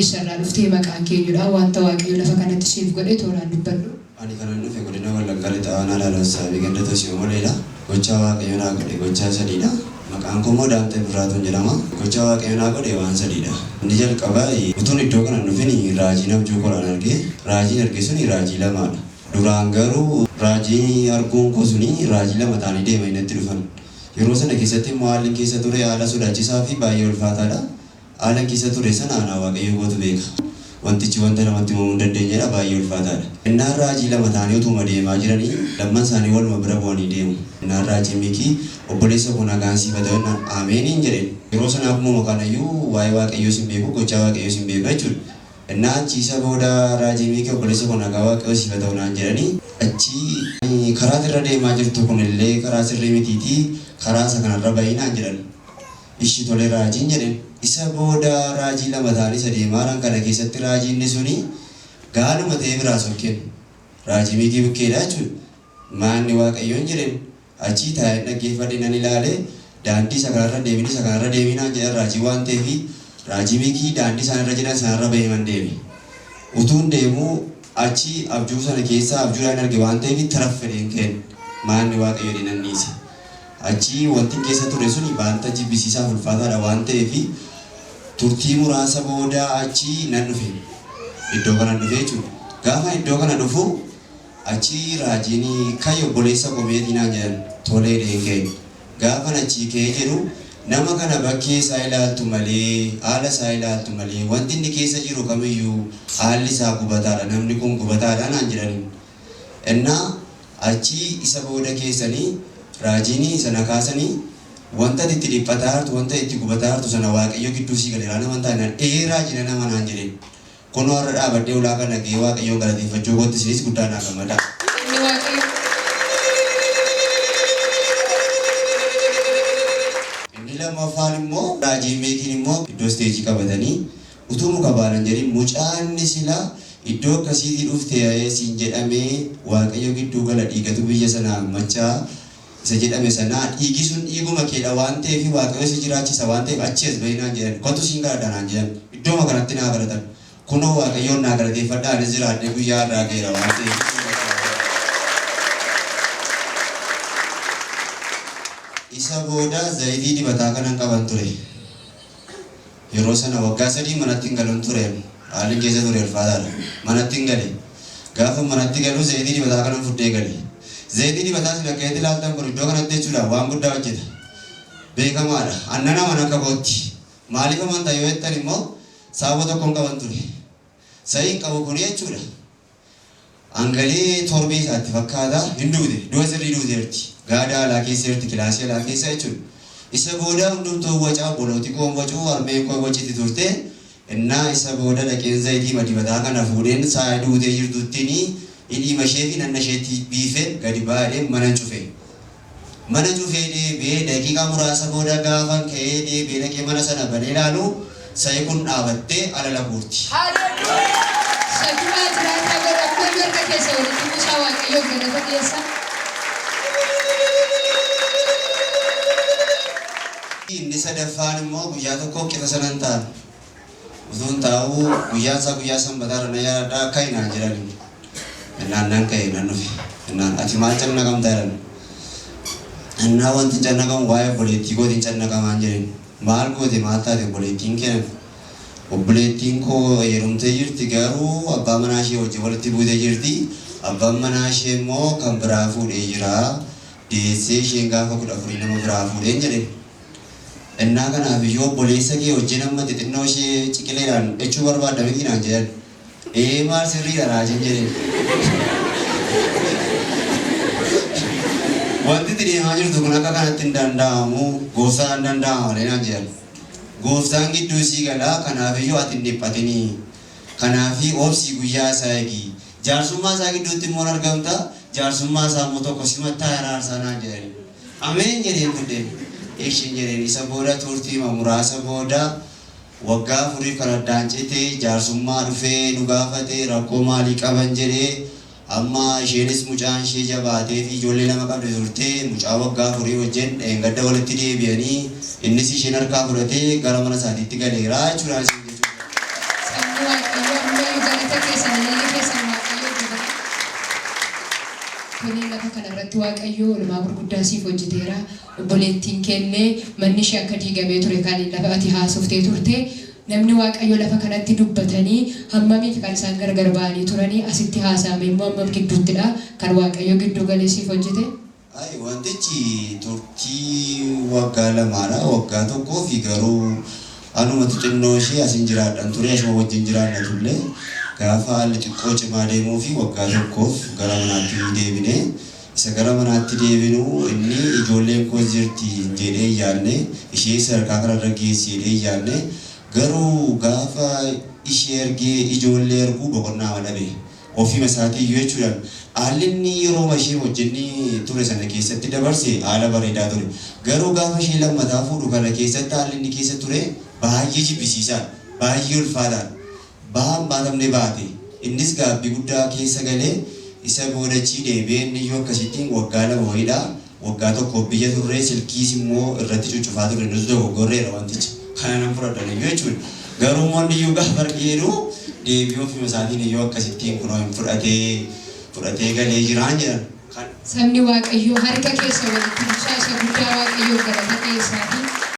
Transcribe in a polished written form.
Isarraa dhuftee maqaan keenyudha wanta waaqayyo lafa kanatti siif godhe tooraan dubbadhu. Ani kanan dhufe godina Wallaggaa ta'aan alaalaan sababii ganda tosii mooleedha. Gochaa waaqayyo naa godhe gochaa sadiidha. Maqaan koo immoo Daantee Birraatuun jedhama. Gochaa waaqayyo naa godhe waan sadiidha. Inni jalqabaa utuun iddoo kana dhufin raajii abjuu kolaan arge. Raajiin arge suni raajii lamaadha. Duraan garuu raajii arguun koo suni raajii lama ta'anii deema inatti dhufan. Yeroo sana keessatti immoo haalli keessa ture haala sodaachisaa fi baay'ee ulfaataadha. Haala keessa ture sana ana waaqayyo gootu beeka. Wantichi wanta namatti himamuu hin dandeenyedha baay'ee ulfaataadha. Innaan raajii lama ta'anii utuma deemaa jiranii lamman isaanii waluma bira bu'anii deemu. Innaan raajii Mikii obboleessa koo nagaan siifata jennaan ameeniin jedheen. Yeroo sana akkuma maqaanayyuu waa'ee waaqayyoo sin beeku gochaa waaqayyoo sin beeku jechuudha. Innaan achiisa booda raajii Mikii obboleessa koo nagaa waaqayyoo siifata naan jedhanii achi karaa irra deemaa jirtu kunillee karaa sirrii mitiitii karaa isa kanarra bayinaan jedhan. Ishii tole raajiin jedheen. Isa booda raajii lama ta'anii isa deemaa kana keessatti raajiin suni gaanuma ta'ee biraa sokkeen raajii Mikii bukkeedha jechuudha. Maanni waaqayyoon jedheen achii taa'ee dhaggeeffadhe nan ilaale daandii isa kanarra deeminaan jedhan raajii waan ta'eef raajii Mikii daandii isaanirra jedhan sanarra baheeman deeme. Utuun deemuu achii abjuu sana keessaa abjuudhaan arge waan ta'eef taraffadheen kenne maanni waaqayyo dinanniise. Achii wanti keessa ture suni baanta jibbisiisaa ulfaataadha waan ta'eef turtii muraasa booda achii nan dhufe. Iddoo kana dhufe jechuudha. Gaafa iddoo kana dhufu achii raajiin kayyo obboleessa komeetii naan jedhan tolee deengee. Gaafa achii ka'ee jedhu nama kana bakkee isaa ilaaltu malee haala isaa ilaaltu malee wanti inni keessa jiru kamiyyuu haalli isaa gubataadha namni kun gubataadha naan jedhani. Innaa achii isa booda keessanii raajiin sana kaasanii wanta itti dhiphataa hartu wanta itti gubataa hartu sana waaqayyo gidduu sii galeera nama taanaan raajina nama naan jedheen. Kunoo har'a dhaabadhee ulaa kana gahee waaqayyoon galateeffachuu kootti isinis guddaa naa gammada. Inni lammaffaan immoo raajii Mikiin immoo iddoo isteejii qabatanii utuu muka baalan jedhin mucaanni silaa iddoo akkasiitii dhufte siin jedhamee waaqayyo gidduu gala dhiigatu biyya sanaa machaa isa jedhame sanaa dhiigi sun dhiiguma keedha waan ta'eef waaqayyo si jiraachisa waan ta'eef achi as bahii jedhan kottu siin galadha naan jedhan iddooma kanatti naa galatan kunoo waaqayyoon naa galateeffadhaa anis jiraadhee guyyaa irraa ga'eera waan ta'eef. Isa booda zayitii dibataa kanan qaban ture. Yeroo sana waggaa 3 manatti hin galun ture. Haalli keessa ture ulfaataadha. Manatti hin gale. Gaafa manatti galu zayitii dibataa kanan fuddee gale. Zayitii dibataa sila keetti ilaaltan kun iddoo kanatti jechuudha waan guddaa hojjeta. Beekamaadha. Annana mana qabootti. Maaliif amantaa yoo jettan immoo saawwa tokkoon qaban ture. Sa'iin qabu kun jechuudha. Angalee torbii isaatti fakkaata hin duute. Du'a sirrii duuteerti. Gaada alaa keessa jirti kilaasii alaa keessa jechuudha. Isa booda hundumtuu wacaa bolootii koon wacuu harmeen koon wacitti turte. Innaa isa booda dhaqeen zayitii dibataa kana fuudheen saa duutee jirtuttiin hidhiima ishee fi nanna isheetti biifee gadi baadhee mana cufee. Mana cufee deebi'ee daqiiqaa muraasa booda gaafan ka'ee deebi'ee dhaqee mana sana banee ilaalu sa'i kun dhaabattee alala buurti. Shakimaa jiraata gara akka marga keessa walitti buusaa waaqayyoo galata keessa. Inni sadaffaan immoo guyyaa tokko qixa sanan ta'an. Utuun taa'uu guyyaa isaa guyyaa sanbataa irra na yaadadhaa akka hinaan jedhani. Innaan nan ka'e nan dhufe. Innaan ati maal cannaqamtaa jedhan. Innaa wanti cannaqamu waa'ee obboleettii kootiin cannaqamaan jedhan. Maal goote maal taate obboleettiin kennan. Obboleettiin koo heerumtee jirti garuu abbaa manaa ishee wajjin walitti buutee jirti. Abbaan manaa ishee immoo kan biraa fuudhee jira. Deessee isheen gaafa 14 nama biraa fuudheen jedhe. Innaa kanaaf iyyuu obboleessa kee wajjin amma xixinnoo ishee ciqileedhaan jechuu barbaadda miti naan jedhan. Maal sirriidha raajiin jedheen. Wanti itti deemaa jirtu kun akka kanatti hin danda'amu gooftaan hin danda'ama malee naan jedhan. Gooftaan gidduu sii galaa kanaafiyyuu ati hin dhiphatinii. Kanaafi obsii guyyaa isaa eegi. Jaarsummaa isaa gidduutti immoo argamta. Jaarsummaa isaa immoo tokko simattaa araarsaa naan jedhani. Ameen jedheen fuddeen. Eeshin jedheen isa booda turtii muraasa booda waggaa furii kan addaan citee jaarsummaa dhufee nu gaafatee rakkoo maalii qaban jedhee amma isheenis mucaan ishee jabaatee fi ijoollee lama qabde turtee mucaa waggaa furii wajjin dheengadda walitti deebi'anii innis isheen harkaa fudhatee gara mana isaatiitti galeera jechuudha. Sabni waaqayyoo ammayyuu galata keessan illee keessan waaqayyoo jira. Kuni lafa kanarratti waaqayyoo oolmaa gurguddaa siif hojjeteera. Obboleettiin keellee manni ishee akka diigamee ture kan lafa ati haasoftee turte. Namni waaqayyoo lafa kanatti dubbatanii hammamiif kan isaan gargar ba'anii turanii asitti haasa'ame immoo hammam gidduuttidha kan waaqayyoo gidduu galee siif hojjete. Wantichi turtii waggaa lamaadha. Waggaa tokkoo fi garuu anumatu xinnoo ishee asin jiraadhan ture asuma wajjin jiraanna turre gaafa haalli xiqqoo cimaa deemuu fi waggaa tokkoof gara manaatti deebine isa gara manaatti deebinu inni ijoolleen koo jirti jedhee yaadne ishee sadarkaa kanarra geessi jedhee yaadne garuu gaafa ishee ergee ijoollee erguu boqonnaa dhabe ofii isaatiiyyuu jechuudhaan haalli inni yeroo ishee wajjin ture sana keessatti dabarse haala bareedaa ture garuu gaafa ishee lammataa fuudhu kana keessatti haalli inni keessa ture baay'ee jibbisiisaa baay'ee ulfaataa ba'aan baatamne baate innis gaabbii guddaa keessa galee isa boodachii deebi'ee inni iyyuu akkasittiin waggaa lama wayiidha waggaa tokko biyya turre silkiis immoo irratti cuccufaa ture nuti dogoggorreera wantichi kana nan fudhadhan iyyuu jechuudha garuu moonni iyyuu gaafa argeeru deebi'ee ofii isaatiin iyyuu akkasittiin kunoo hin fudhatee galee jiraan jedhan. Sabni waaqayyoo harka keessa walitti bulchaa isa guddaa waaqayyoo galata keessaatiin